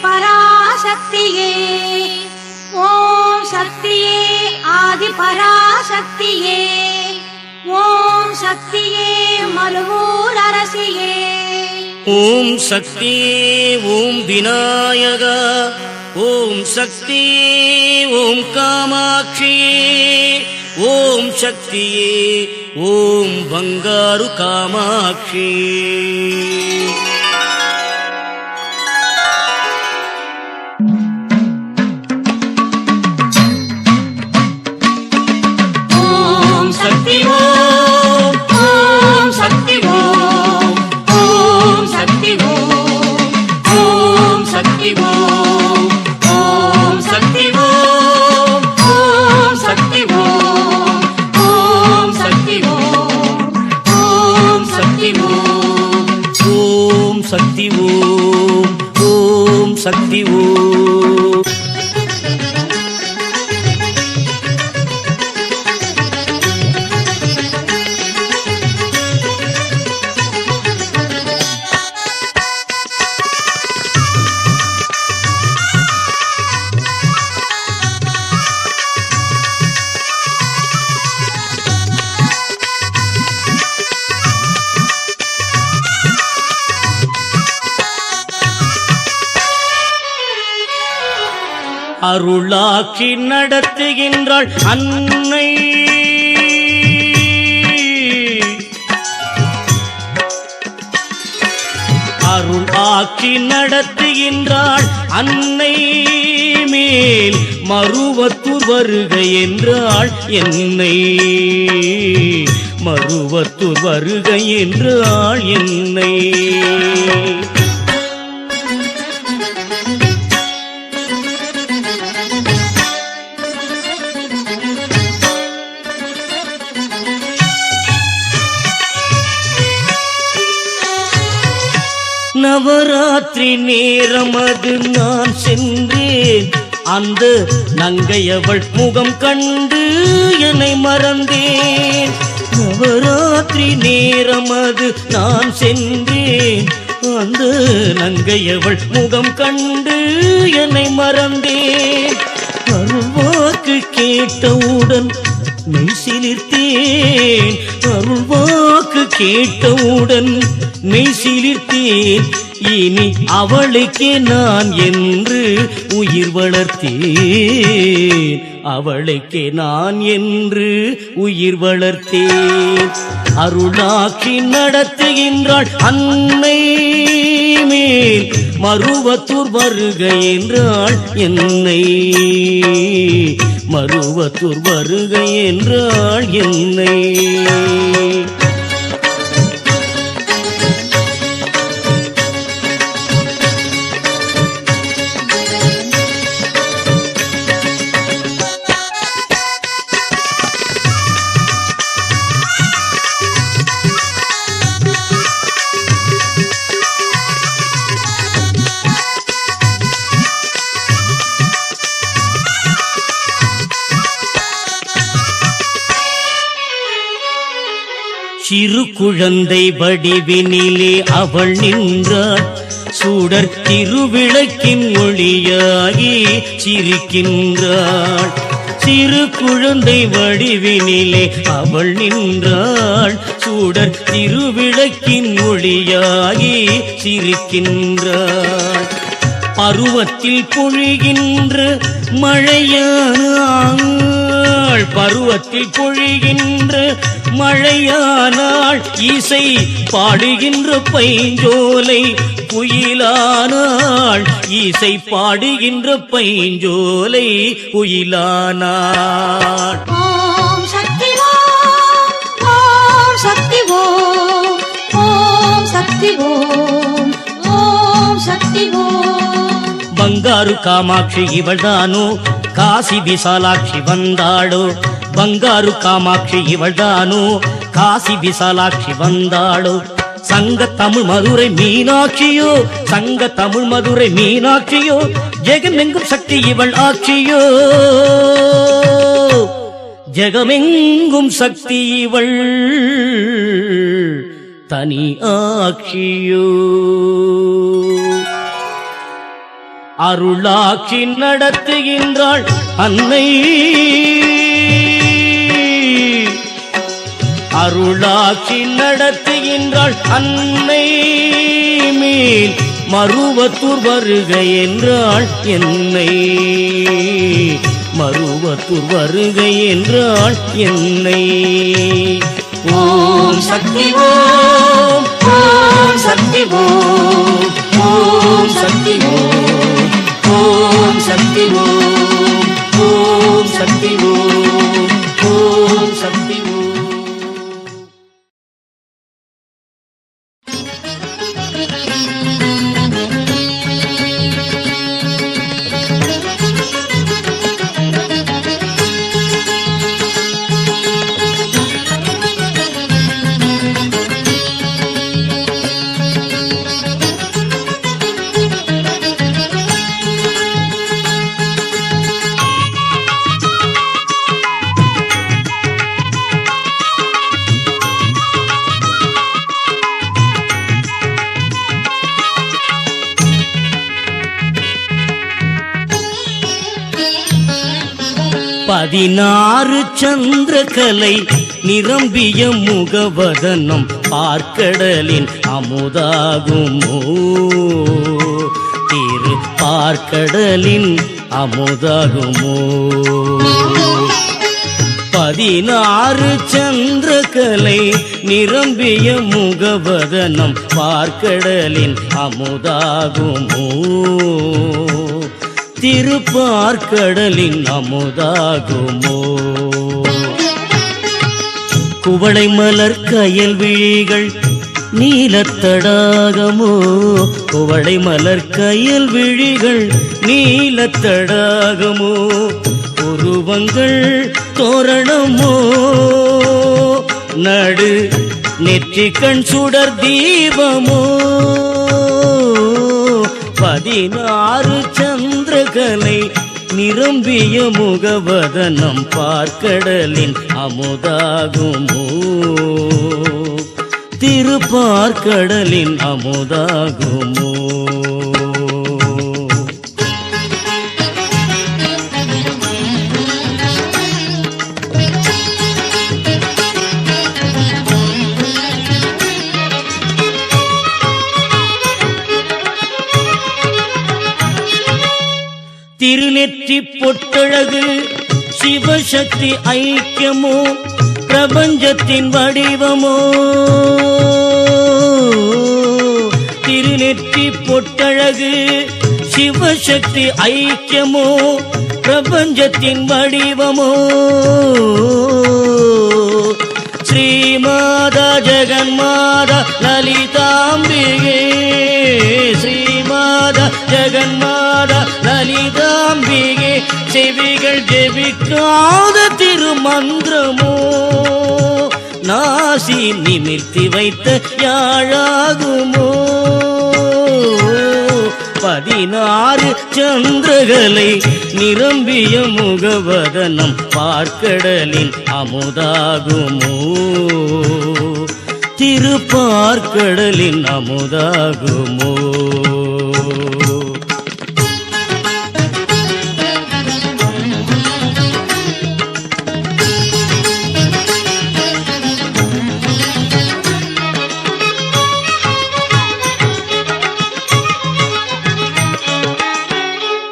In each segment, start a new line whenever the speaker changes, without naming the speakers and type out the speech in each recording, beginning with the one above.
பராசக்தியே ஓம் சக்தியே ஆதி பராசக்தியே ஓம் சக்தியே மருவூர் அரசியே
ஓம் சக்தியே ஓம் விநாயகா ஓம் சக்தியே ஓம் காமாட்சியே ஓம் சக்தியே ஓம் பங்காரு காமாட்சி
ஓம் சக்தி ஓம் ஓம் சக்தி ஓம் ஓம் சக்தி ஓம் ஓம் சக்தி ஓம் ஓம் சக்தி ஓம் ஓம் சக்தி ஓம் ஓம் சக்தி ஓம் ஓம் சக்தி ஓம்
ஓம் சக்தி ஓம் ஓம் சக்தி ஓம். அருளாட்சி நடத்துகின்றாள் அன்னை அருளாட்சி நடத்துகின்றாள் அன்னை மேல் மருவத்தூர் வருக என்றாள் என்னை மருவத்தூர் வருக என்றாள் என்னை நவராத்திரி நேரம் அது நான் சென்றேன் அந்த நங்கையவள் முகம் கண்டு என்னை மறந்தேன் நவராத்திரி நேரம் அது நான் சென்றேன் அந்த நங்கையவள் முகம் கண்டு என்னை மறந்தேன் அருள்வாக்கு கேட்டவுடன் மெய் சிலிர்த்தேன் அருள்வாக்கு கேட்டவுடன் மெய் சிலிர்த்தேன் இனி அவளுக்கே நான் என்று உயிர் வளர்த்தேன் அவளுக்கே நான் என்று உயிர் வளர்த்தேன் அருளாட்சி நடத்துகின்றாள் அன்னை மேல் மருவத்தூர் வருக என்றாள் என்னை மருவத்தூர் வருக என்றாள் என்னை சிறு குழந்தை வடிவினிலே அவள் நின்றாள் சூடர் திருவிளக்கின் ஒளியாகி சிரிக்கின்றாள் சிறு குழந்தை வடிவினிலே அவள் நின்றாள் சூடர் திருவிளக்கின் ஒளியாகி சிரிக்கின்றாள் பருவத்தில் பொழிகின்ற மழையானாள் பருவத்தில் பொழிகின்ற மழையானாள் இசை பாடுகின்ற பைஞ்சோலை குயிலானாள் இசை பாடுகின்ற பைஞ்சோலை குயிலானாள்
ஓம் சக்தி ஓம் ஓம் சக்தி ஓம் ஓம் சக்தி ஓம் ஓம் சக்தி ஓம்
பங்காரு காமாட்சி இவள்தானோ காசி விசாலாட்சி வந்தாளோ பங்காரு காமாட்சி இவள்தானோ காசி விசாலாட்சி வந்தாளோ சங்க தமிழ் மதுரை மீனாட்சியோ சங்க தமிழ் மதுரை மீனாட்சியோ ஜெகமெங்கும் சக்தி இவள் ஆட்சியோ ஜெகமெங்கும் சக்தி இவள் தனி ஆட்சியோ அருளாட்சி நடத்துகின்றாள் அன்னை. அருளாட்சி நடத்துகின்றாள் அன்னை மேல் மருவத்தூர் வருக என்றாள் என்னை. மருவத்தூர் வருக என்றாள் என்னை.
ஓம் சக்தி ஓம் ஓம் சக்தி ஓம் ஓம் சக்தி ஓம் ஓம் சக்தி ஓம் ஓம் சக்தி ஓம் ஓம் சக்தி ஓம்.
பதினாறு சந்திரகலை நிரம்பிய முகவதனம் பார்க்கடலின் அமுதாகுமோ. திரு பார்க்கடலின் அமுதாகுமோ. பதினாறு சந்திரகலை நிரம்பிய முகவதனம் பார்க்கடலின் அமுதாகுமோ. திருப்பார்க்கடலின் அமுதாகுமோ. குவளை மலர் கயல் விழிகள் நீலத்தடாகமோ. குவளை மலர் கயல் விழிகள் நீலத்தடாகமோ. உருவங்கள் தோரணமோ. நடு நெற்றி கண் சுடர் தீபமோ. பதினாறு சந்திரகலை நிரம்பிய முகவதனம் பார்க்கடலின் அமுதாகுமோ. திருப்பார்க்கடலின் அமுதாகுமோ. திருநெற்றி பொட்டழகு சிவசக்தி ஐக்கியமோ. பிரபஞ்சத்தின் வடிவமோ. திருநெற்றி பொட்டழகு சிவசக்தி ஐக்கியமோ. பிரபஞ்சத்தின் வடிவமோ. ஸ்ரீமாதா ஜெகன்மாதா லலிதாம்பிகே. ஸ்ரீமாதா ஜெகன்மாதா லலிதாம்பிகே. செவிகள் ஜெபிக்காத திருமந்திரமோ. நாசி நிமிர்த்தி வைத்த யாழாகுமோ. பதினாறு சந்திரகலை நிரம்பிய முகவதனம் பார்க்கடலின் அமுதாகுமோ. திருப்பார்க்கடலின் அமுதாகுமோ.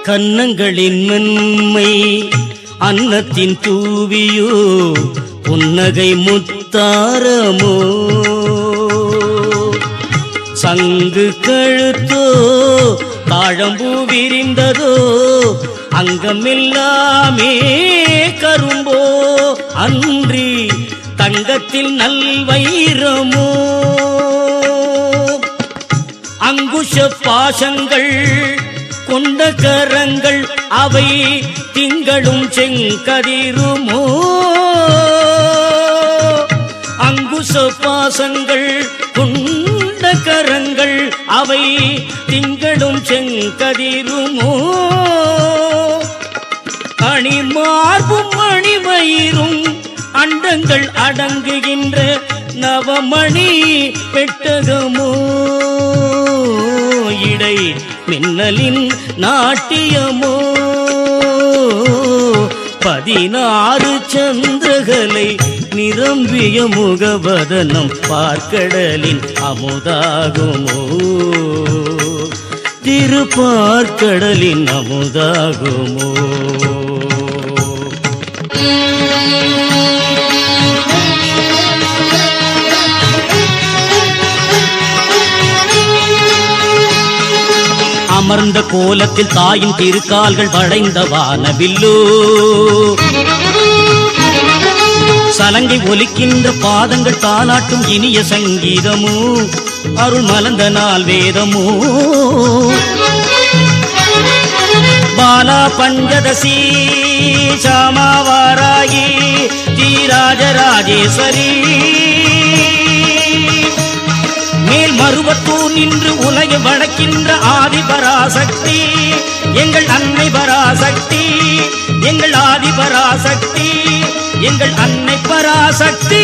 கன்னங்களின் மென்மை அன்னத்தின் தூவியோ. புன்னகை முத்தாரமோ. சங்கு கழுத்தோ. தாழம்பூ விரிந்ததோ. அங்கமெல்லாமே கரும்போ. அன்றி தங்கத்தில் நல்வைரமோ. அங்குஷ பாசங்கள் கொண்ட கரங்கள் அவை திங்களும் செங்கதிருமோ. அங்குச பாசங்கள் கொண்ட கரங்கள் அவை திங்களும் செங்கதிருமோ. அணிமார்பும் அணிவயிரும் அண்டங்கள் அடங்குகின்ற நவமணி பெட்டகமோ. இடை மின்னலின் நாட்டியமோ 16 சந்திரகலை நிரம்பிய முகவதனம் பார்க்கடலின் அமுதாகுமோ திருப்பார்க்கடலின் அமுதாகுமோ அமர்ந்த கோலத்தில் தாயின் திருக்கால்கள் வளைந்த வானவில்லோ சலங்கை ஒலிக்கின்ற பாதங்கள் தாலாட்டும் இனிய சங்கீதமோ அருள் மலர்ந்த நாள் வேதமோ பாலா பஞ்சதசி சாமாவாராகி ஸ்ரீராஜராஜேஸ்வரி மேல் மருவத்தூர் நின்று உலகை வளர்க்கின்ற ஆதி பராசக்தி எங்கள் அன்னை பராசக்தி எங்கள் ஆதி பராசக்தி எங்கள் அன்னை பராசக்தி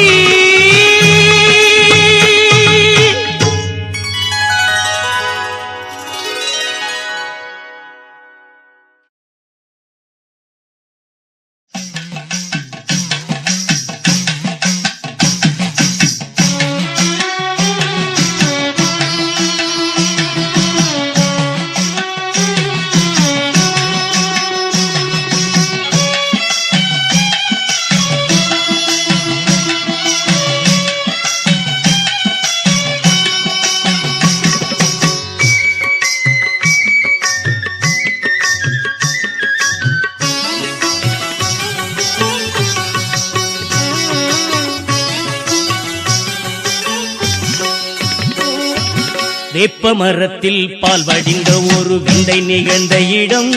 வேப்ப மரத்தில் பால் வடிந்த ஒரு விந்தை நிகழ்ந்த இடம்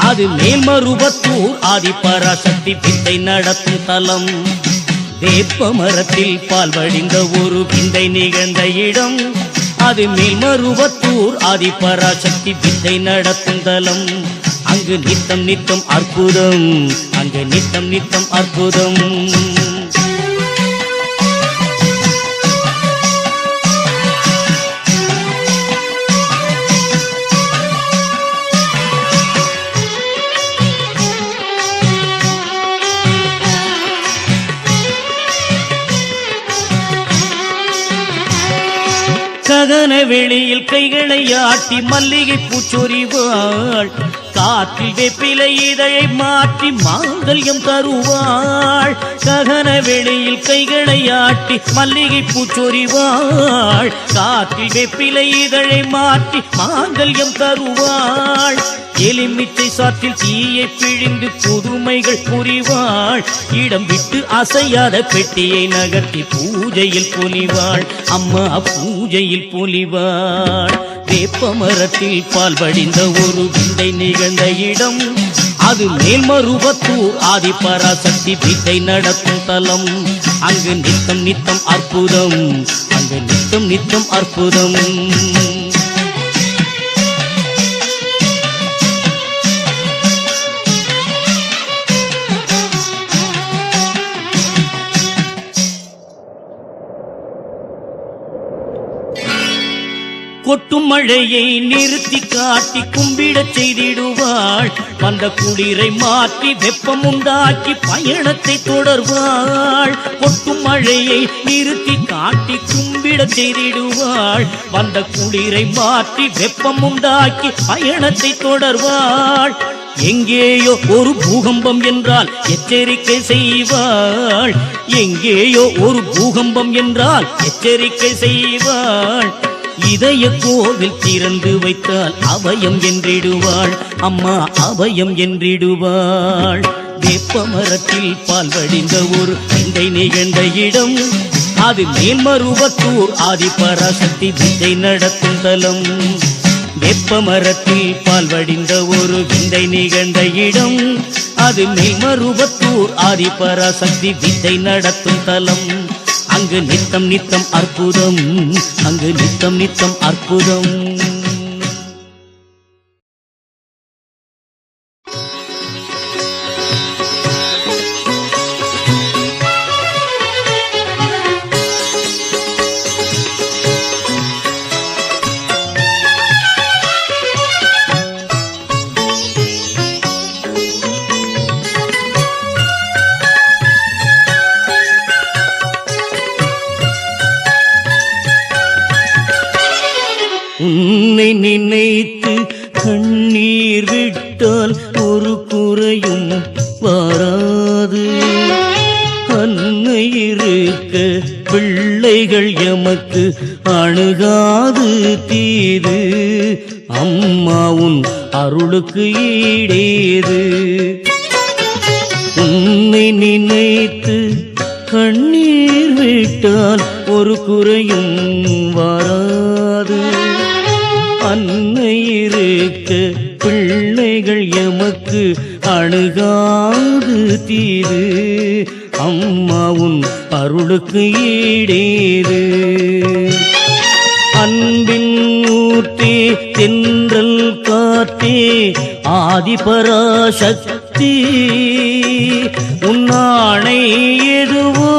அது மேல்மருவத்தூர் ஆதி பராசக்தி விந்தை நடத்தும் தலம் வேப்ப மரத்தில் பால் வடிந்த ஒரு விந்தை நிகழ்ந்த இடம் அது மேல்மருவத்தூர் ஆதி பராசக்தி விந்தை நடத்தும் தலம் அங்கு நித்தம் நித்தம் அற்புதம் அங்கு நித்தம் நித்தம் அற்புதம் ககன வெளியில் கைகளை ஆட்டி மல்லிகை பூச்சொரிவாள் காற்றில் வெப்பிலை இதழை மாற்றி மாங்கல்யம் தருவாள் ககன வெளியில் கைகளை ஆட்டி மல்லிகை பூச்சொரிவாள் காற்றில் வெப்பிலை இதழை மாற்றி மாங்கல்யம் தருவாள் எலுமிச்சை சாற்றில் தீயை பிழிந்து புதுமைகள் புரிவாள் இடம் விட்டு அசையாத பெட்டியை நகர்த்தி பூஜையில் பொலிவாள் அம்மா பூஜையில் பொலிவாள் வேப்ப மரத்தில் பால் வடிந்த ஒரு விந்தை நிகழ்ந்த இடம் அது மேல்மருவத்தூர் ஆதி பராசக்தி விந்தை நடத்தும் தலம் அங்கு நித்தம் நித்தம் அற்புதம் அங்கு நித்தம் நித்தம் அற்புதம் கொட்டும் மழையை நிறுத்தி காட்டி கும்பிடச் செய்திடுவாள் வந்த குளிரை மாற்றி வெப்பம் உண்டாக்கி பயணத்தை தொடர்வாள் கொட்டும் மழையை நிறுத்தி காட்டி கும்பிடச் செய்திடுவாள் வந்த குளிரை மாற்றி வெப்பம் உண்டாக்கி பயணத்தை தொடர்வாள் எங்கேயோ ஒரு பூகம்பம் என்றால் எச்சரிக்கை செய்வாள் எங்கேயோ ஒரு பூகம்பம் என்றால் எச்சரிக்கை செய்வாள் இதய கோவில் திறந்து வைத்தால் அபயம் என்றிடுவாள் அம்மா அபயம் என்றிடுவாள் வேப்ப மரத்தில் பால் வடிந்த ஒரு விந்தை நிகழ்ந்த இடம் அது மேல்மருவத்தூர் ஆதி பராசக்தி விந்தை நடத்தும் தலம் வேப்ப மரத்தில் பால் வடிந்த ஒரு விந்தை நிகழ்ந்த இடம் அது மேல்மருவத்தூர் ஆதி பராசக்தி விந்தை நடத்தும் தலம் அங்கு நித்தம் நித்தம் அற்புதம் அங்கு நித்தம் நித்தம் அற்புதம் கண்ணீர் விட்டால் ஒரு குறையும் வாராது. அன்னை இருக்க பிள்ளைகள் எமக்கு அணுகாது தீது. அம்மாவும் அருளுக்கு ஈடேது. உன்னை நினைத்து கண்ணீர் விட்டால் ஒரு குறையும் வராது. அன்னை இருக்க பிள்ளைகள் எமக்கு அணுகாது தீது. அம்மாவும் அருளுக்கு ஈடேது. அன்பின் ஊற்றே தென்றல் காற்றே ஆதிபராசக்தி. உன்னாணை எதுவோ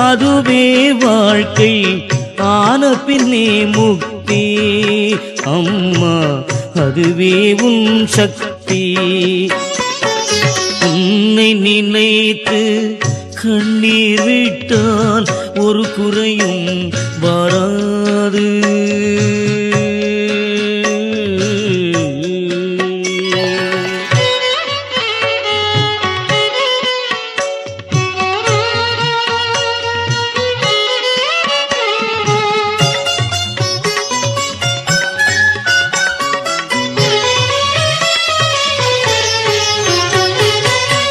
அதுவே வாழ்க்கை, ஆன பின்னே முக்தி. அம்மா அதுவே உன் சக்தி. உன்னை நினைத்து கண்ணீர் விட்டால் ஒரு குறையும் வராது.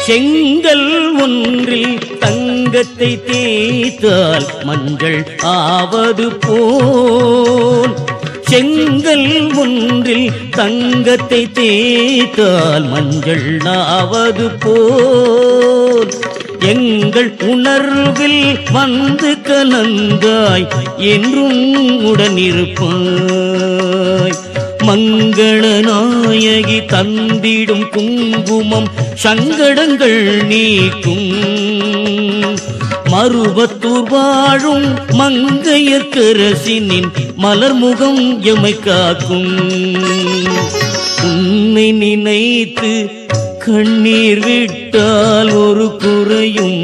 செங்கல் ஒன்றில் தங்கத்தை தேய்த்தால் மஞ்சள் ஆவது போல். செங்கல் ஒன்றில் தங்கத்தை தேய்த்தால் மஞ்சள் ஆவது போல். எங்கள் உணர்வில் வந்து கலந்தாய் என்றும் உடனிருப்பாய். மங்கள நாயகி தந்திடும் குங்குமம் சங்கடங்கள் நீக்கும். மருவத்தூர் வாழும் மங்கையர்க்கரசினின் மலர்முகம் எமை காக்கும். உன்னை நினைத்து கண்ணீர் விட்டால் ஒரு குறையும்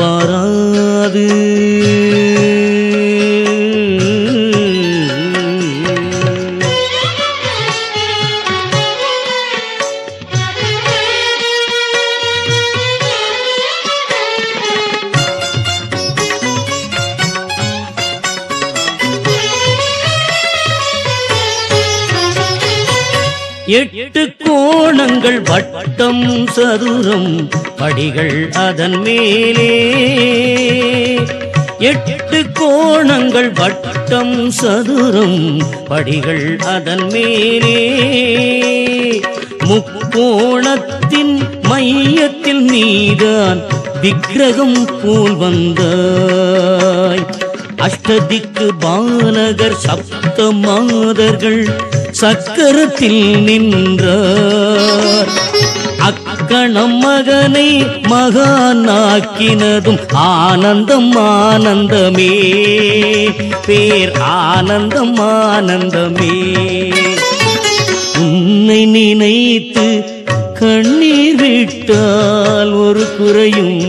வராது. எட்டு கோணங்கள் வட்டம் சதுரம் படிகள் அதன் மேலே. எட்டு கோணங்கள் வட்டம் சதுரம் படிகள் அதன் மேலே. முக்கோணத்தின் மையத்தில் நீதான் விக்கிரகம் போல் வந்தாய். அஷ்டதிக்கு பாலகர் சப்த மாதர்கள் சக்கரத்தில் நின்றார். அக்கணம் மகனை மகானாக்கினதும் ஆனந்தம் ஆனந்தமே. பேர் ஆனந்தம் ஆனந்தமே. உன்னை நினைத்து கண்ணீர் விட்டால் ஒரு குறையும்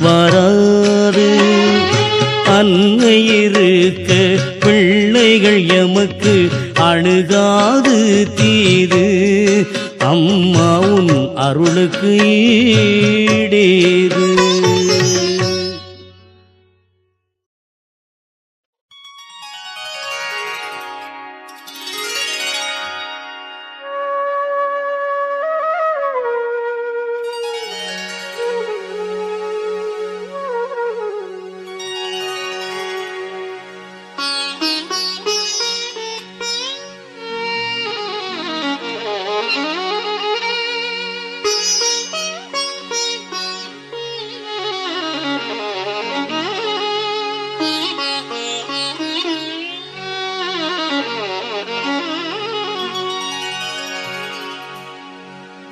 வராது. அன்னை இருக்க பிள்ளைகள் எமக்கு அணுகாது தீது. அம்மா உன் அருளுக்கு ஈடேது.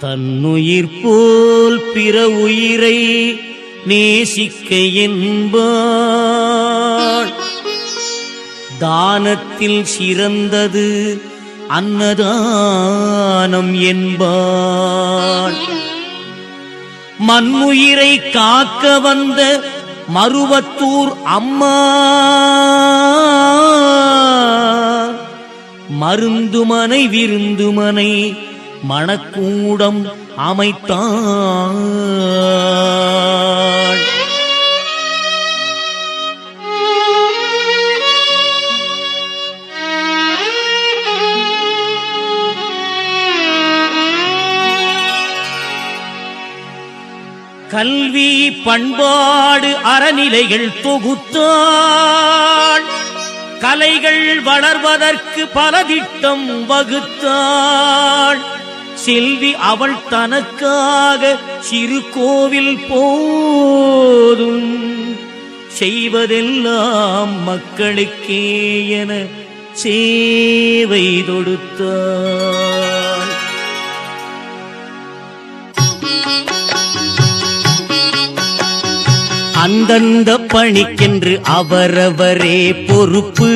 தன்னுயிர் போல் பிற உயிரை நேசிக்க என்பாள். தானத்தில் சிறந்தது அன்னதானம் என்பாள். மண்ணுயிரை காக்க வந்த மருவத்தூர் அம்மா மருந்துமனை விருந்துமனை மணக்கூடம் அமைத்தாள். கல்வி பண்பாடு அறநிலைகள் தொகுத்தாள். கலைகள் வளர்வதற்கு பல திட்டம் வகுத்தாள். செல்வி அவள் தனக்காக சிறு கோவில் போதும் செய்வதெல்லாம் மக்களுக்கே என சேவை தொடுத்தாள். அந்தந்த பணிக்கென்று அவரவரே பொறுப்பு.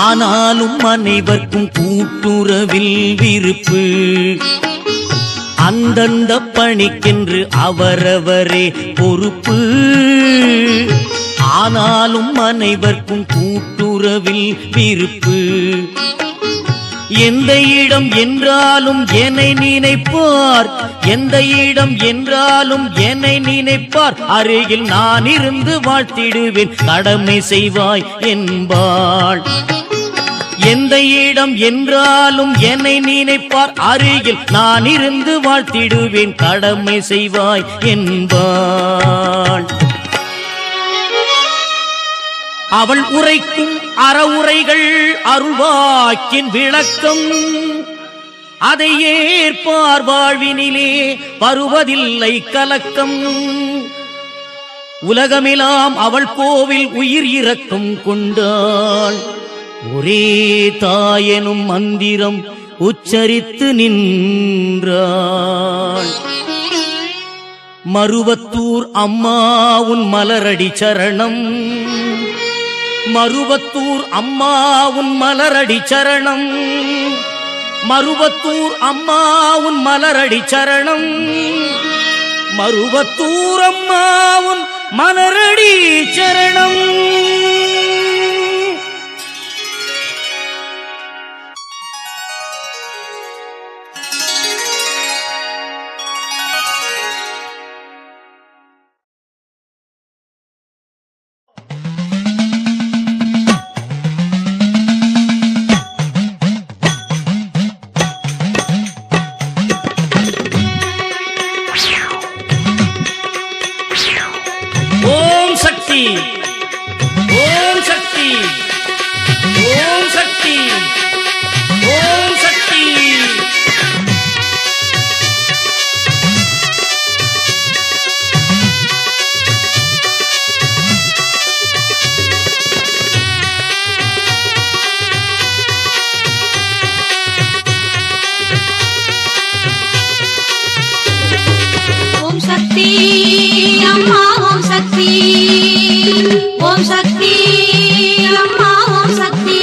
ஆனாலும் அனைவர்க்கும் கூட்டுறவில் விருப்பு. அந்தந்த பணிக்கென்று அவரவரே பொறுப்பு. ஆனாலும் அனைவர்க்கும் கூட்டுறவில் விருப்பு. எந்த இடம் என்றாலும் என்னை நினைப்பார். எந்த இடம் என்றாலும் என்னை நினைப்பார். அருகில் நான் இருந்து வாழ்த்திடுவேன் கடமை செய்வாய் என்பாள். எந்த இடம் என்றாலும் என்னை நினைப்பார். அருகில் நான் இருந்து வாழ்த்திடுவேன் கடமை செய்வாய் என்பாள். அவள் உரைக்கும் அறவுரைகள் அருள்வாக்கின் விளக்கம். அதை ஏற்பார் வாழ்வினிலே வருவதில்லை கலக்கம். உலகமெல்லாம் அவள் கோவில் உயிர் இரக்கம் கொண்டாள். ஒரே தாயெனும் மந்திரம் உச்சரித்து நின்றாள். மருவத்தூர் அம்மா உன் மலரடி சரணம். மருவத்தூர் அம்மா உன் மலரடி சரணம். மருவத்தூர் அம்மா உன் மலரடி சரணம். மருவத்தூர் அம்மா உன் மலரடி சரணம். ஓம் சக்தி, ஓம் சக்தி, ஓம் சக்தி, ஓம் சக்தி.
ஓம் சக்தி அம்மா, ஓம் சக்தி, ஓம் சக்தி அம்மா, ஓம் சக்தி.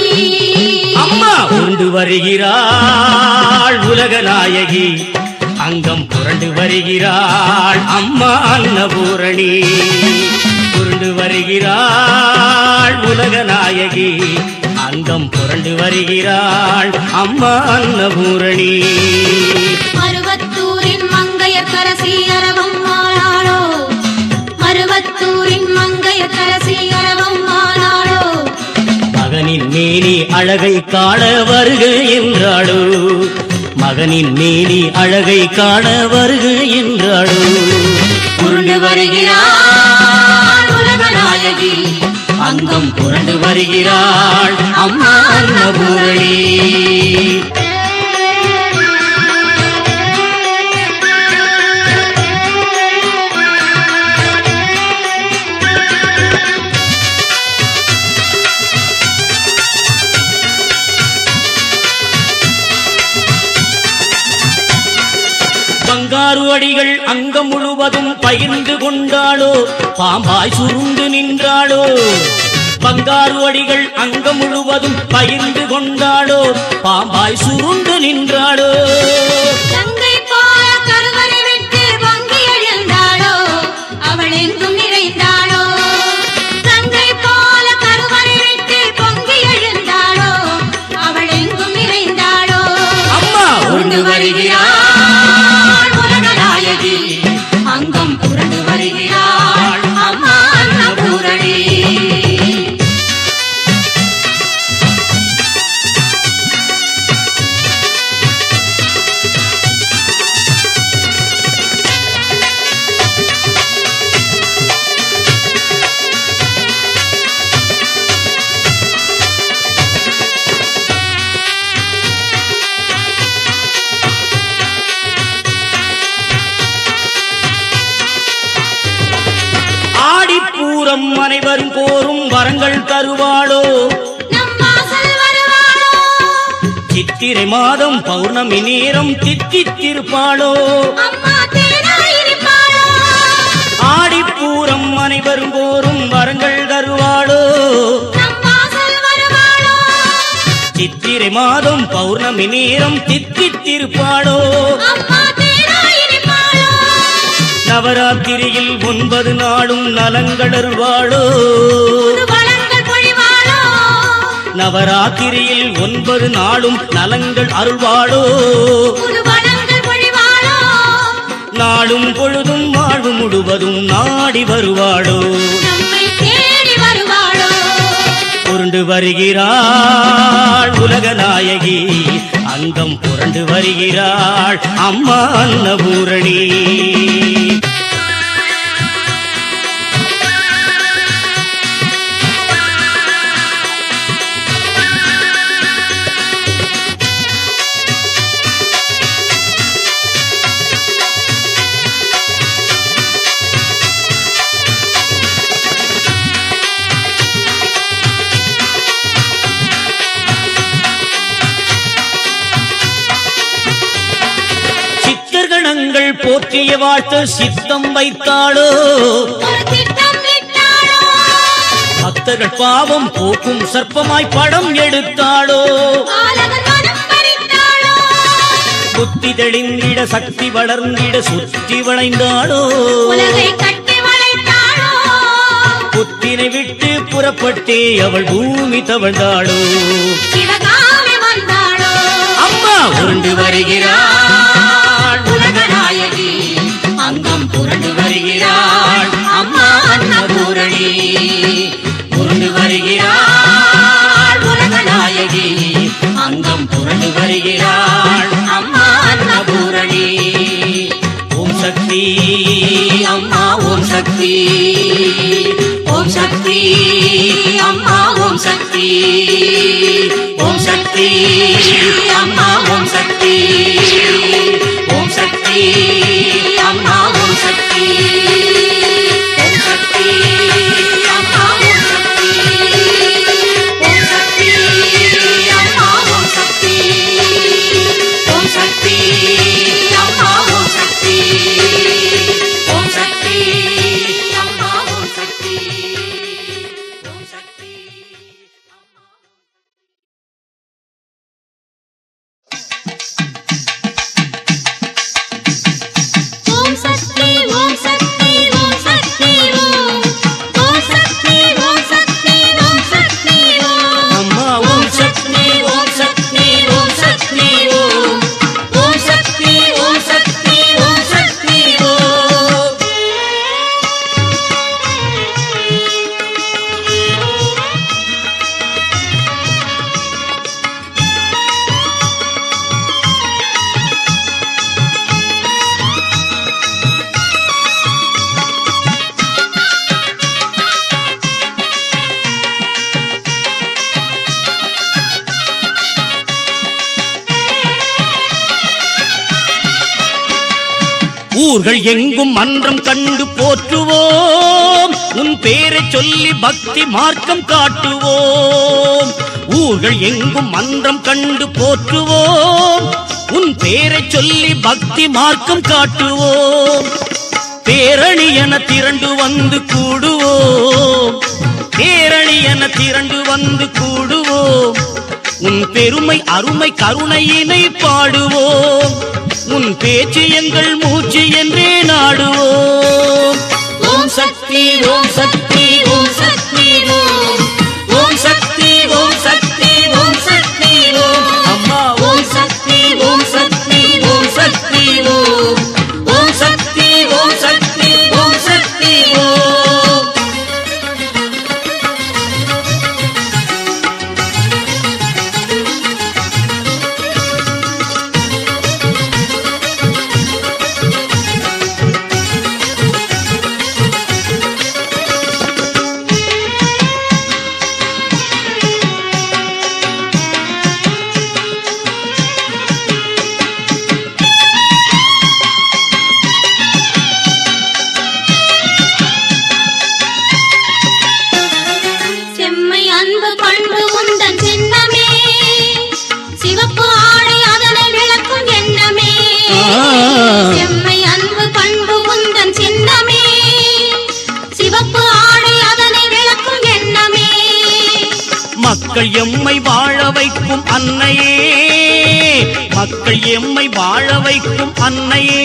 அம்மா உண்டு வருகிறாள் உலக நாயகி. அங்கம் புரண்டு வருகிறாள் அம்மா அன்னபூரணி. புரண்டு வருகிறாள் உலக நாயகி. அங்கம் புரண்டு வருகிறாள் அம்மா அன்னபூரணி.
மருவத்தூரின் மங்கையர்க்கரசி அரவம் ஆனாளோ. மருவத்தூரின் மங்கையர்க்கரசி அரவம் ஆனாளோ.
மகனின் மேனி அழகை காண வருக என்றாளோ. மகனின் மேனி அழகை காண வருக என்றாளோ.
புரண்டு வருகிறாள் உலக நாயகி.
அங்கம் புரண்டு வருகிறாள் அம்மா அன்னபூரணி. பங்காரு அடிகள் அங்கம் முழுவதும் பகிர்ந்து கொண்டாளோ. பாம்பாய் சுருண்டு நின்றாளோ. பங்காரு அடிகள் அங்கம் முழுவதும் பகிர்ந்து கொண்டாளோ. பாம்பாய் சுருண்டு நின்றாளோ.
தங்கை போல கருவறை விட்டு பொங்கி எழுந்தாளோ. அவள் எங்கும் நிறைந்தாளோ. தங்கை போல கருவறை விட்டு பொங்கி எழுந்தாளோ. அவள் எங்கும் நிறைந்தாளோ.
அம்மா ஆடிப்பூரம் அனைவரும் கோரும் வரங்கள் தருவாளோ
நம் வாசல் வருவாளோ
சித்திரை மாதம் பௌர்ணமி நேரம் தித்தித்திருப்பாளோ
அம்மா தேனாயிருப்பாளோ
ஆடிப்பூரம் அனைவரும் கோரும் வரங்கள் தருவாளோ
நம் வாசல் வருவாளோ
சித்திரை மாதம் பௌர்ணமி நேரம் தித்தித்திருப்பாளோ
அம்மா தேனாயிருப்பாளோ
நவராத்திரியில் 9 நாளும் நலங்கள் அருள்வாளோ
புது வளங்கள் பொழிவாளோ
நவராத்திரியில் 9 நாளும் நலங்கள் அருள்வாளோ
புது வளங்கள் பொழிவாளோ
நாளும் பொழுதும் வாழ்வு முழுவதும் நாடி வருவாளோ
நம்மை தேடி வருவாளோ
புரண்டு வருகிறாள் உலக நாயகி அங்கம் புரண்டு வருகிறாள் அம்மா அன்னபூரணி சித்தர்கணங்கள் போற்றிய வாழ்த்து சித்தம் வைத்தாளோ
ஒரு திட்டம் விட்டாளோ
பக்தர்கள் பாவம் போக்கும் சர்ப்பமாய் படம் எடுத்தாளோ
ஆலகன் மனம் பறித்தாளோ
புத்தி தெளிந்திட சக்தி வளர்ந்திட சுற்றி வளைந்தாளோ
உலகை கட்டி வளைத்தாளோ
புத்தினை விட்டு புறப்பட்டே அவள் பூமி தவழ்ந்தாளோ
சிவகாமி வந்தாளோ
அம்மா உருண்டு வருகிறாள் உலக நாயகி அங்கம் புரண்டு வருகிறாள் அம்மா அன்னபூரணி உருண்டு வருகிறாள் உலக நாயகி அங்கம் புரண்டு வருகிறாள் அம்மா அன்னபூரணி ஓம் சக்தி அம்மா ஓம் சக்தி ஓம் சக்தி அம்மா ஓம் சக்தி ஓம் சக்தி அம்மா ஓம் சக்தி ஓம் சக்தி அம்மா ஓம் சக்தி ஓம் சக்தி அம்மா ஓம் சக்தி ஓம் சக்தி அம்மா ஓம் சக்தி ஓம் சக்தி அம்மா ஓம் சக்தி ஓம் சக்தி அம்மா ஓம் சக்தி ஓம் சக்தி
ஓம் சக்தி ஓம் சக்தி ஓம் சக்தி ஓம் ஓம் சக்தி ஓம் சக்தி ஓம் சக்தி ஓம்
அம்மா ஓம் சக்தி ஓம் சக்தி ஓம் சக்தி ஓம் ஓம் சக்தி ஓம் சக்தி ஓம் சக்தி ஓம் ஊர்கள் எங்கும் மன்றம் கண்டு போற்றுவோம் உன் பேரை சொல்லி பக்தி மார்க்கம் காட்டுவோம் ஊர்கள் எங்கும் மன்றம் கண்டு போற்றுவோம் உன் பேரை சொல்லி பக்தி மார்க்கம் காட்டுவோம் பேரணி என திரண்டு வந்து கூடுவோம் பேரணி என திரண்டு வந்து கூடுவோம் உன் பெருமை அருமை கருணையினை பாடுவோம் உன் பேச்சு எங்கள் மூச்சு என்றே நாடுவோம் ஓம் சக்தி ஓம் சக்தி ஓம் சக்தி ஓம் ஓம் சக்தி ஓம் சக்தி ஓம் சக்தி ஓம் அம்மா ஓம் சக்தி ஓம் சக்தி ஓம் சக்தி ஓம் ஓம் சக்தி ஓம் சக்தி ஓம் சக்தி ஓம் மக்கள் எம்மை வாழ வைக்கும் அன்னையே, மக்கள் எம்மை வாழ வைக்கும் அன்னையே,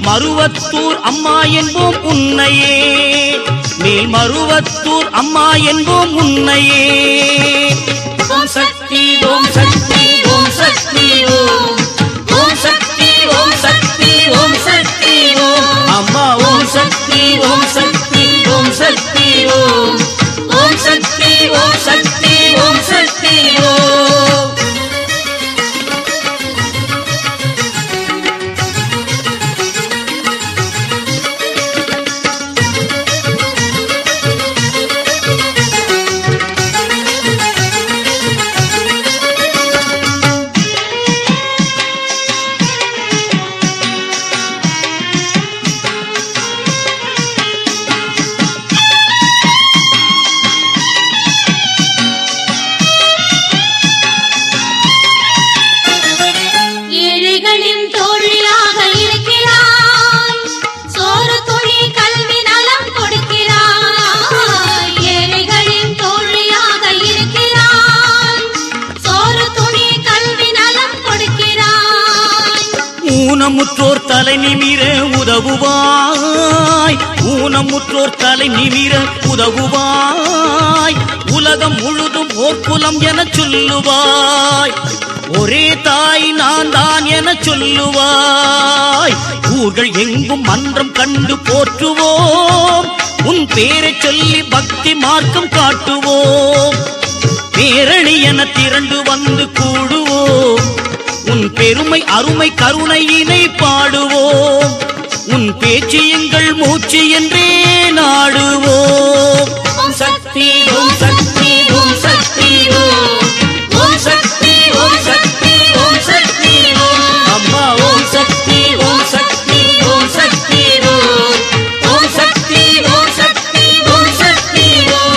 மருவத்தூர் அம்மா என்போம் உன்னையே, மேல் மருவத்தூர் அம்மா என்போம் உன்னையே.
ஓம் சக்தி ஓம் சக்தி ஓம் சக்தி ஓம் ஓம் சக்தி ஓம் சக்தி ஓம் சக்தி ஓம்
அம்மா
ஓம் சக்தி ஓம் சக்தி ஓம் சக்தி ஓம் ஓம் சக்தி ஓம் சக்தி ஓம் சக்தி ஓம். ஏழைகளின் தோழியாக இருக்கிறாய், சோறு துணி கல்வி நலம் கொடுக்கிறாய். ஏழைகளின் தோழியாக இருக்கிறாய், சோறு துணி கல்வி நலம் கொடுக்கிறாய்.
ஊனமுற்றோர் தலை நிமிர உதவுவாய், ஊனமுற்றோர் தலை நிமிர உதவுவாய், உலகம் முழுதும் போர்க்குலம் என சொல்லுவாய், ஒரே தாய் நான் தான் என சொல்லுவாய். ஊர்கள் எங்கும் மன்றம் கண்டு போற்றுவோம், உன் பேரை சொல்லி பக்தி மார்க்கம் காட்டுவோம், பேரணி என திரண்டு வந்து கூடுவோம், உன் பெருமை அருமை கருணையினை பாடுவோம், உன் பேச்சு எங்கள் மூச்சு என்றே நாடுவோம்.
ஓம் சக்தி ஓம் சக்தி ஓம் சக்தி ஓம் ஓம் சக்தி ஓம் சக்தி ஓம் சக்தி ஓம்
அம்மா
ஓம் சக்தி ஓம் சக்தி ஓம் சக்தி ஓம் ஓம் சக்தி ஓம் சக்தி ஓம் சக்தி ஓம்.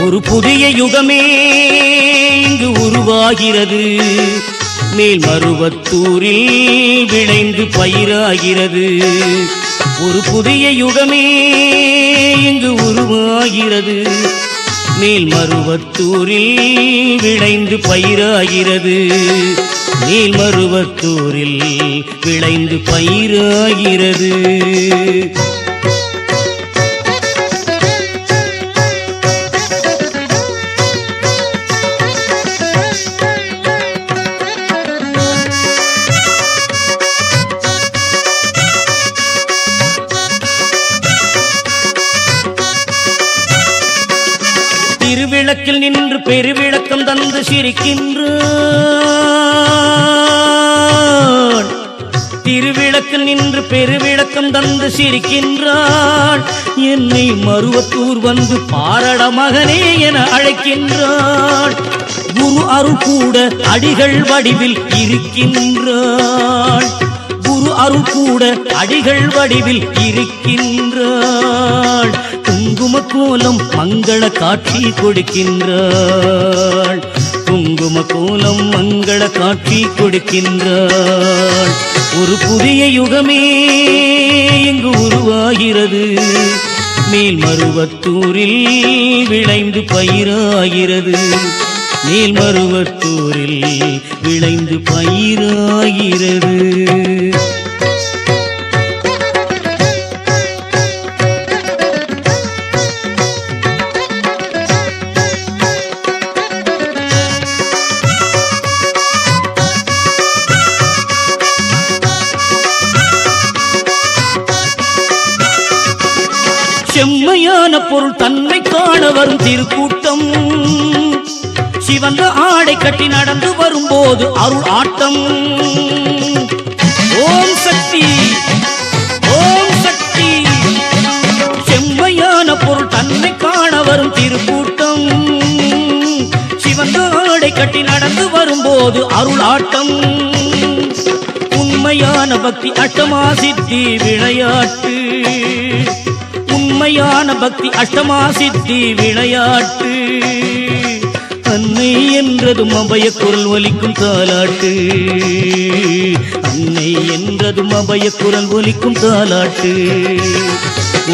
ஒரு புதிய யுகமே இங்கு உருவாகிறது, மேல் மருவத்தூரில் விளைந்து பயிராகிறது. ஒரு புதிய யுகமே இங்கு உருவாகிறது, மேல் மருவத்தூரில் விளைந்து பயிராகிறது, மேல் மருவத்தூரில் விளைந்து பயிராகிறது. திருவிளக்கில் நின்று பெருவிளக்கம் தந்து சிரிக்கின்றான், திருவிளக்கில் நின்று பெருவிளக்கம் தந்து சிரிக்கின்றான், என்னை மருவத்தூர் வந்து பாரட மகனே என அழைக்கின்றான். குரு அருள் கூட அடிகள் வடிவில் இருக்கின்றான், குரு அருள் கூட அடிகள் வடிவில் இருக்கின்றாள். குங்கும கோலம் மங்கள காட்சி கொடுக்கின்றாள், குங்கும கோலம் மங்கள காட்சி கொடுக்கின்றாள். ஒரு புதிய யுகமே இங்கு உருவாகிறது, மேல் மருவத்தூரில் விளைந்து பயிராகிறது, மேல் மருவத்தூரில் விளைந்து பயிராகிறது. செம்மையான பொருள் தன்னை காண வரும் திருக்கூட்டம், சிவந்த ஆடை கட்டி நடந்து வரும்போது அருள் ஆட்டம். ஓம் சக்தி வரும் திருக்கூட்டம் சிவந்தோடை கட்டி நடந்து வரும்போது அருளாட்டம் உண்மையான பக்தி அஷ்டமா சித்தி விளையாட்டு உண்மையான பக்தி அஷ்டமா சித்தி விளையாட்டு அன்னை என்றதும் அபய குரல் ஒலிக்கும் தாலாட்டு அன்னை என்றதும் அபய குரல் ஒலிக்கும் தாலாட்டு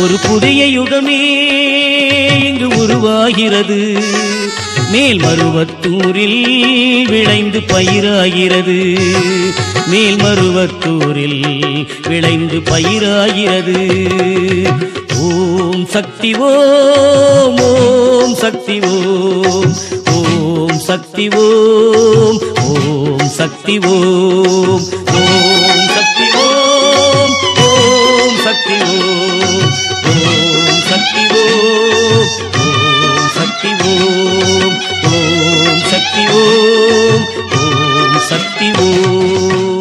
ஒரு புதிய யுகமே இங்கு உருவாகிறது மேல்மருவத்தூரில் விளைந்து பயிராகிறது மேல்மருவத்தூரில் விளைந்து பயிராகிறது ஓம் சக்தி ஓம் ஓம் சக்தி ஓம் ஓம் சக்தி ஓம் ஓம் சக்தி ஓம் ஓம் சக்தி ஓம் ஓம் சக்தி ஓம் ஓம் சக்தி ஓம் ஓம் சக்தி ஓம் ஓம் சக்தி ஓம் ஓம் சக்தி ஓம்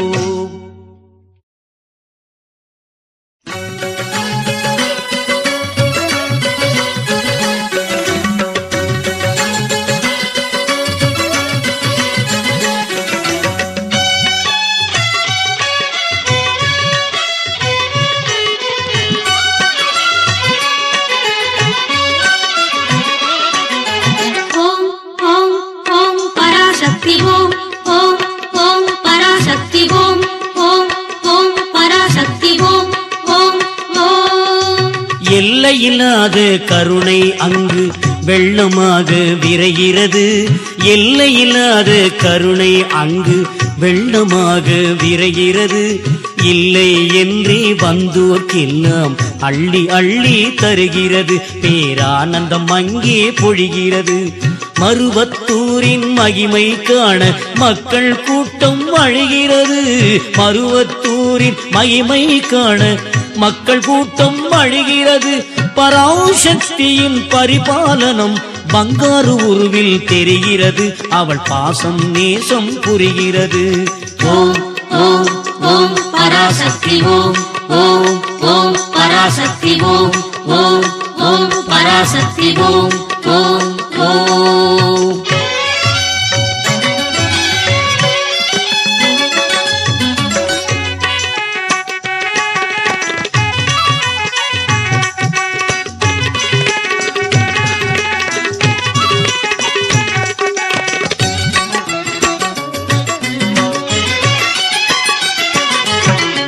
எல்லையில்லாத கருணை அங்கு வெள்ளமாக விரைகிறது எல்லையில்லாத கருணை அங்கு வெள்ளமாக விரைகிறது இல்லை என்றே வந்தோர்க்கெல்லாம் அள்ளி அள்ளி தருகிறது பேரானந்தம் அங்கே பொழிகிறது மருவத்தூரின் மகிமை காண மக்கள் கூட்டம் அழுகிறது மருவத்தூரின் மகிமை காண மக்கள் கூட்டம் அழுகிறது பராசக்தியின் பரிபாலனம் பங்காரு உருவில் தெரிகிறது அவள் பாசம் நேசம் புரிகிறது
ஓம் ஓம் ஓம் பராசக்தி ஓம் ஓம் ஓம் பராசக்தி ஓம் ஓம் ஓம் பராசக்தி ஓம் ஓம் ஓம்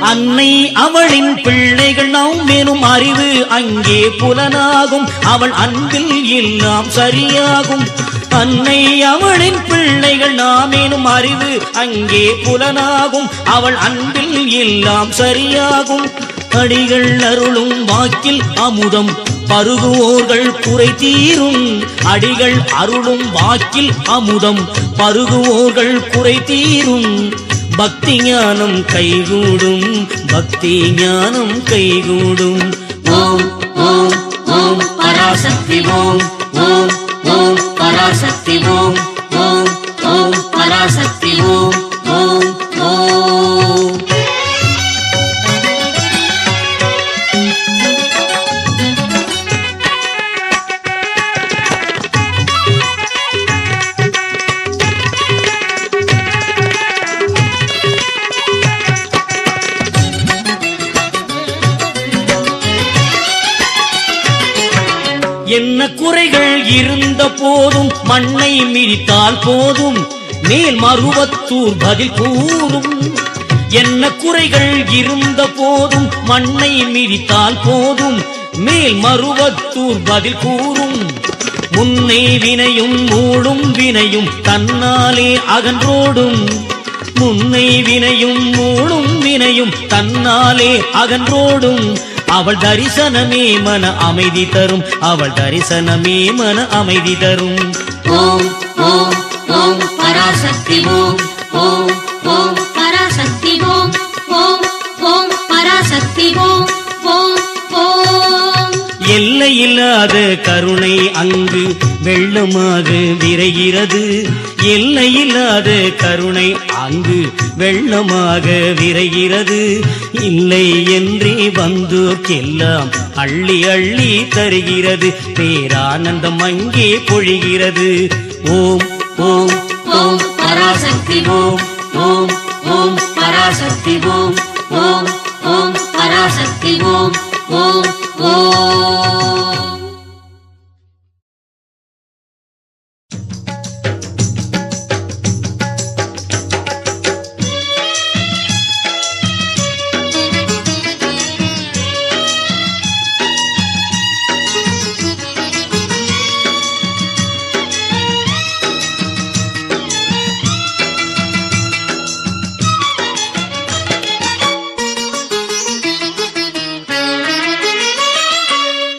அன்னை அவளின் பிள்ளைகள் நாம் மேலும் அறிவு அங்கே புலனாகும் அவள் அன்பில் எல்லாம் சரியாகும் அன்னை அவளின் பிள்ளைகள் நாமேனும் அறிவு அங்கே புலனாகும் அவள் அன்பில் எல்லாம் சரியாகும் அடிகள் அருளும் வாக்கில் அமுதம் பருகுவோர்கள் குறை தீரும் அடிகள் அருளும் வாக்கில் அமுதம் பருகுவோர்கள் குறை தீரும் பக்தி ஞானம் கைகூடும் பக்தி ஞானம் கைகூடும்
ஓம் ஓம் ஓம் பராசக்தி ஓம் ஓம் ஓம் பராசக்தி ஓம் ஓம் ஓம் பராசக்தி ஓம் ஓம் ஓம்
என்ன குறைகள் இருந்த போதும் மண்ணை மிதித்தால் போதும் மேல் மருவத்தூர் பதில் கூறும் என்ன குறைகள் இருந்த போதும் மண்ணை மிதித்தால் போதும் மேல் மருவத்தூர் பதில் கூறும் முன்னை வினையும் மூடும் வினையும் தன்னாலே அகன்றோடும் முன்னை வினையும் மூடும் வினையும் தன்னாலே அகன்றோடும் அவள் தரிசனமே மன அமைதி தரும் அவள் தரிசனமே மன அமைதி தரும்
ஓம் ஓம் ஓம் பராசக்தி ஓம் ஓம் ஓம் பராசக்தி ஓம் ஓம் ஓம் பராசக்தி ஓம் ஓம் ஓம்
எல்லையில்லா எல்லையில்லாத கருணை அங்கு வெள்ளமாக விரைகிறது. எல்லையில்லாத கருணை அங்கு வெள்ளமாக விரைகிறது. இல்லை என்றே வந்தோர்க்கெல்லாம் அள்ளி அள்ளி தருகிறது. பேரானந்தம் அங்கே பொழிகிறது. ஓம் ஓம்
ஓம் பராசக்தி ஓம் ஓம் ஓம் பராசக்தி ஓம் ஓம் ஓம் பராசக்தி ஓம் ஓம் ஓம்.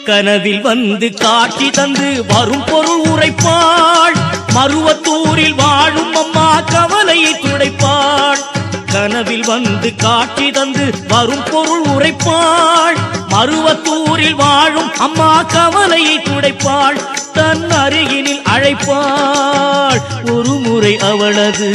கனவில் வந்து காட்சி தந்து வரும் பொருள் உரைப்பாள். மருவத்தூரில் வாழும் அம்மா கவலையை துடைப்பாள். கனவில் வந்து காட்சி தந்து வரும் பொருள் உரைப்பாள். மருவத்தூரில் வாழும் அம்மா கவலையை துடைப்பாள். தன் அருகினில் அழைப்பாள். ஒரு முறை அவளது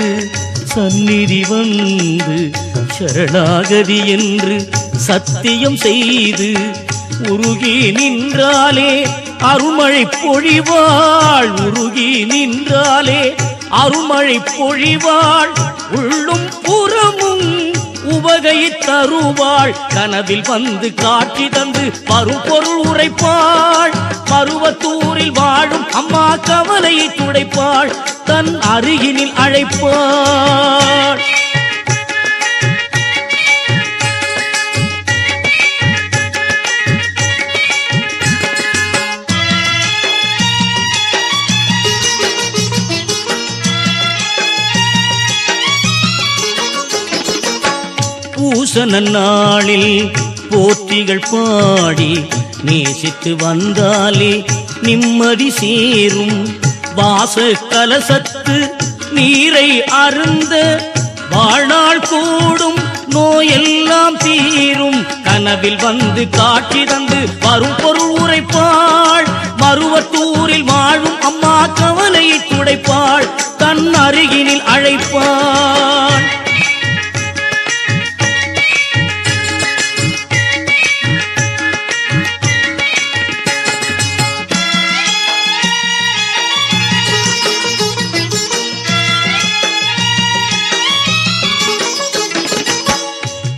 சந்நிதி வந்து சரணாகதி என்று சத்தியம் செய்து உருகி நின்றாலே அருள்மழை பொழிவாள். உருகி நின்றாலே அருள்மழை பொழிவாள். உள்ளும் புறமும் உவகை தருவாள். கனவில் வந்து காட்சி தந்து வரும் பொருள் உரைப்பாள். பருவத்தூரில் வாழும் அம்மா கவலையை துடைப்பாள். தன் அருகினில் அழைப்பாள். பூசன நாளில் போற்றிகள் பாடி நேசித்து வந்தாலே நிம்மதி சேரும். வாச கலசத்து நீரை அருந்த வாழ்நாள் கூடும். நோயெல்லாம் தீரும். கனவில் வந்து காட்சி தந்து வரும் பொருள் உரைப்பாள். மருவத்தூரில் வாழும் அம்மா கவலையை துடைப்பாள். தன் அருகினில் அழைப்பாள்.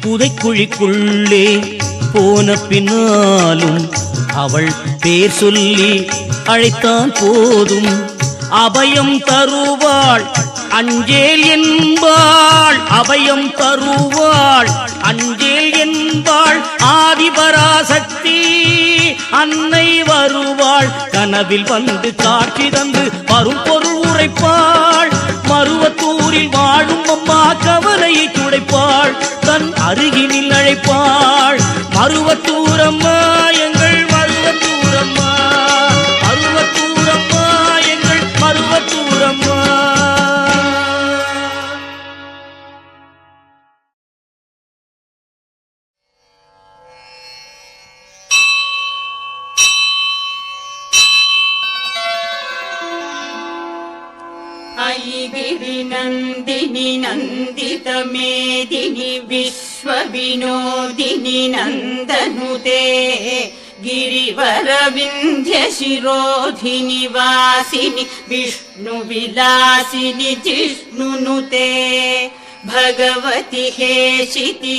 புதைக்குழிக்குள்ளே போன பின்னாலும் அவள் பேர் சொல்லி அழைத்தான் போதும். அபயம் தருவாள் அஞ்சேல் என்பாள். அபயம் தருவாள் அஞ்சேல் என்பாள். ஆதிபராசக்தி அன்னை வருவாள். கனவில் வந்து காட்சி தந்து வரும் பொருள் உரைப்பாள். மருவத்தூரில் வாழும் அம்மா கவலையை துடைப்பாள். தன் அருகினில் அழைப்பாள். மருவத்தூரம்மா எங்கள் மருவத்தூரம்மா. மருவத்தூரம்மா எங்கள் மருவத்தூரம்மா.
ऐगिरि नन्दिनि नन्दित मेदिनि विश्वविनोदिनि नन्दनुते गिरिवर विन्ध्य शिरोधिनि वासिनि विष्णुविलासिनि जिष्णुनुते भगवति हेशिति